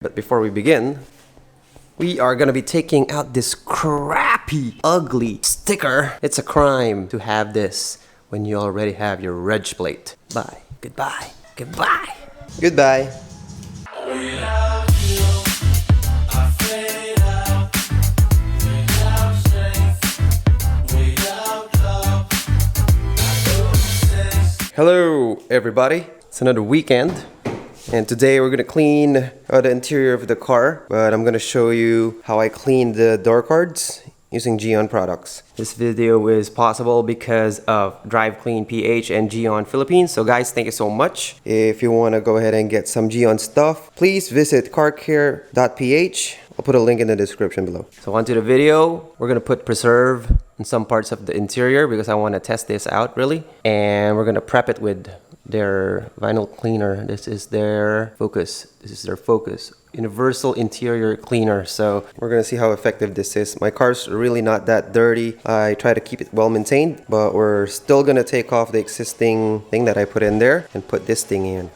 But before we begin, we are gonna be taking out this crappy, ugly sticker. It's a crime to have this when you already have your reg plate. Bye. Goodbye. Goodbye. Goodbye. Hello, everybody. It's another weekend. And today we're gonna clean the interior of the car, but I'm gonna show you how I clean the door cards using Gyeon Products. This video is possible because of Drive Clean PH and Gyeon Philippines. So guys, thank you so much. If you wanna go ahead and get some Gyeon stuff, please visit carcare.ph. I'll put a link in the description below. So onto the video. We're gonna put preserve in some parts of the interior because I wanna test this out really. And we're gonna prep it with their vinyl cleaner. This is their focus. Universal interior cleaner. So we're gonna see how effective this is. My car's really not that dirty. I try to keep it well maintained, but we're still gonna take off the existing thing that I put in there and put this thing in.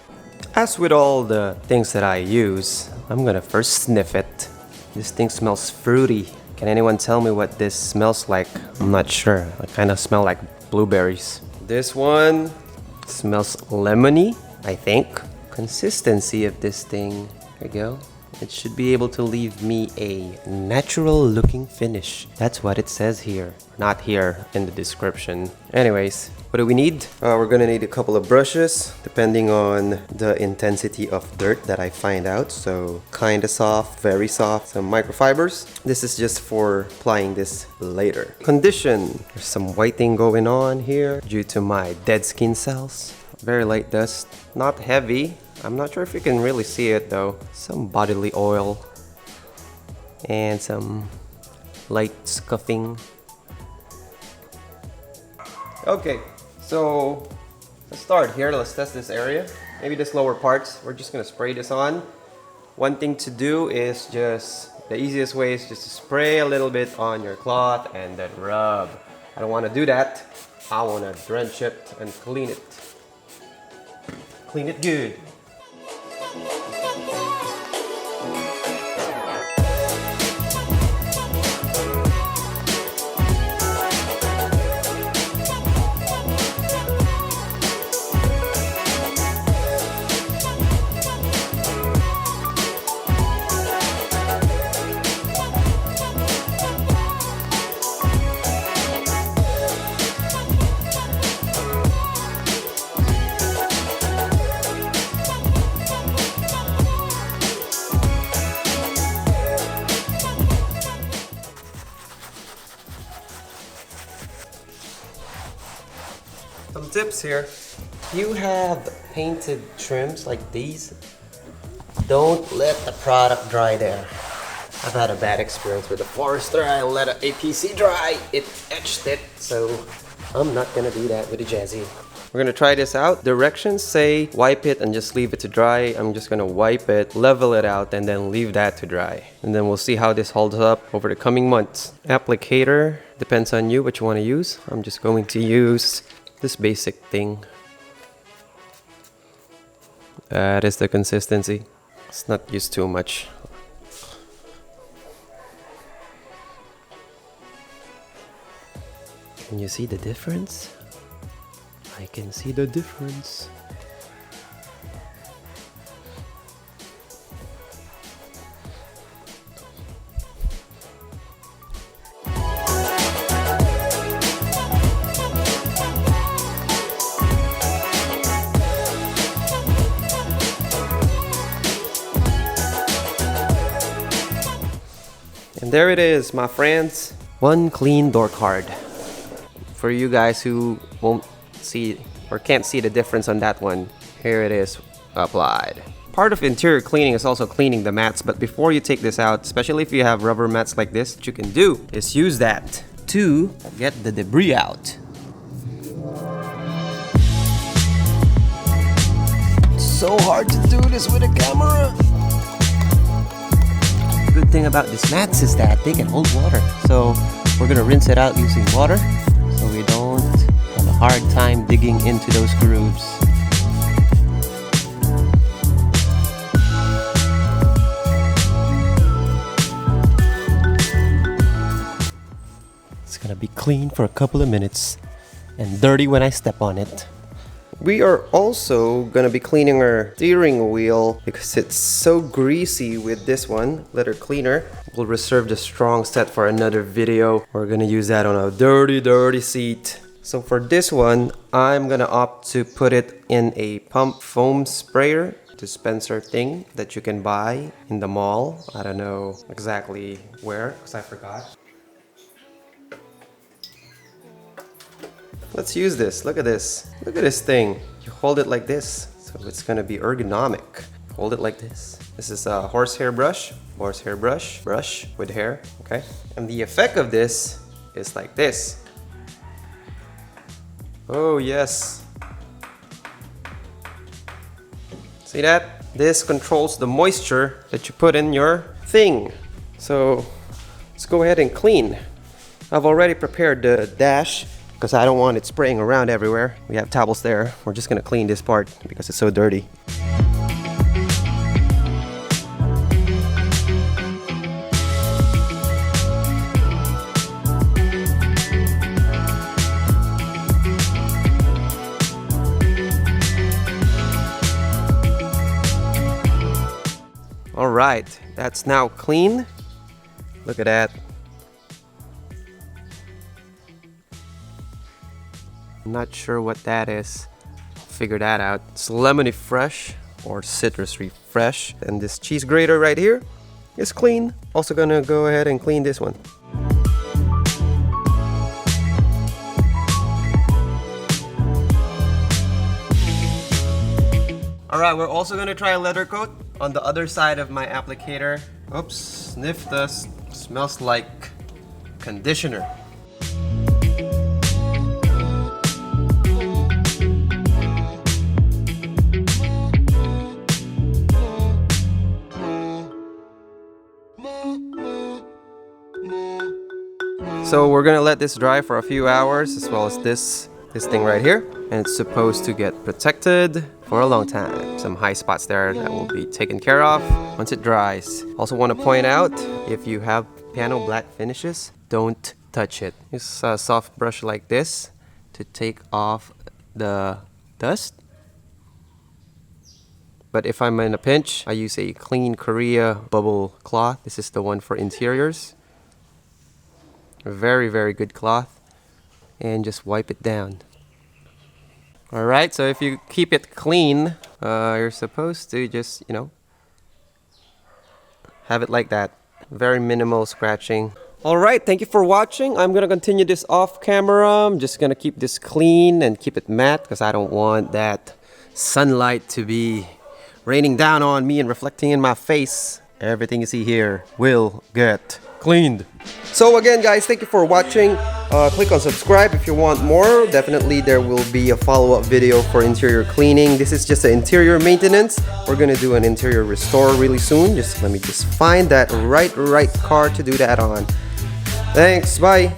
As with all the things that I use, I'm gonna first sniff it. This thing smells fruity. Can anyone tell me what this smells like? I'm not sure. I kind of smell like blueberries. This one smells lemony, I think. Consistency of this thing, there you go. It should be able to leave me a natural looking finish. That's what it says here, not here in the description. Anyways, what do we need? We're gonna need a couple of brushes depending on the intensity of dirt that I find out. So kinda soft, very soft, some microfibers. This is just for applying this later. Condition, there's some whiting going on here due to my dead skin cells. Very light dust, not heavy. I'm not sure if you can really see it though. Some bodily oil and some light scuffing. Okay, so let's start here. Let's test this area. Maybe this lower parts. We're just gonna spray this on. One thing to do is the easiest way is just to spray a little bit on your cloth and then rub. I don't wanna do that. I wanna drench it and clean it. Clean it good. Some tips here. If you have painted trims like these, don't let the product dry there. I've had a bad experience with the Forester. I let an APC dry, it etched it, so I'm not gonna do that with the Jazzy. We're gonna try this out. Directions say wipe it and just leave it to dry. I'm just gonna wipe it, level it out, and then leave that to dry. And then we'll see how this holds up over the coming months. Applicator, depends on you what you wanna use. I'm just going to use this basic thing. That is the consistency. Let's not use too much. Can you see the difference? I can see the difference. And there it is, my friends. One clean door card. For you guys who won't see or can't see the difference on that one, here it is applied. Part of interior cleaning is also cleaning the mats, but before you take this out, especially if you have rubber mats like this, what you can do is use that to get the debris out. It's so hard to do this with a camera. Good thing about these mats is that they can hold water. So we're gonna rinse it out using water so we don't have a hard time digging into those grooves. clean for a couple of minutes and dirty when I step on it. We are also gonna be cleaning our steering wheel because it's so greasy with this one, leather cleaner. We'll reserve the strong set for another video. We're gonna use that on a dirty seat. So for this one, I'm gonna opt to put it in a pump foam sprayer dispenser thing that you can buy in the mall. I don't know exactly where because I forgot. Let's use this. Look at this. Look at this thing. You hold it like this, so it's gonna be ergonomic. Hold it like this. This is a horsehair brush. Horsehair brush. Brush with hair. Okay. And the effect of this is like this. Oh yes. See that? This controls the moisture that you put in your thing. So let's go ahead and clean. I've already prepared the dash because I don't want it spraying around everywhere. We have towels there. We're just gonna clean this part because it's so dirty. All right, that's now clean. Look at that. I'm not sure what that is. Figure that out. It's lemony fresh or citrusy fresh. And this cheese grater right here is clean. Also gonna go ahead and clean this one. Alright, we're also gonna try a leather coat on the other side of my applicator. Oops, sniff this. Smells like conditioner. So we're gonna let this dry for a few hours, as well as this thing right here, and it's supposed to get protected for a long time. Some high spots there that will be taken care of once it dries. Also want to point out, if you have piano black finishes, don't touch it. Use a soft brush like this to take off the dust. But if I'm in a pinch, I use a clean Korea bubble cloth. This is the one for interiors. A very good cloth. And just wipe it down. Alright, so if you keep it clean, you're supposed to just, have it like that. Very minimal scratching. Alright, thank you for watching. I'm gonna continue this off camera. I'm just gonna keep this clean and keep it matte because I don't want that sunlight to be raining down on me and reflecting in my face. Everything you see here will get cleaned. So again guys, thank you for watching. Click on subscribe if you want more. Definitely there will be a follow-up video for interior cleaning. This is just an interior maintenance. We're gonna do an interior restore really soon. Let me find that right car to do that on. Thanks, bye.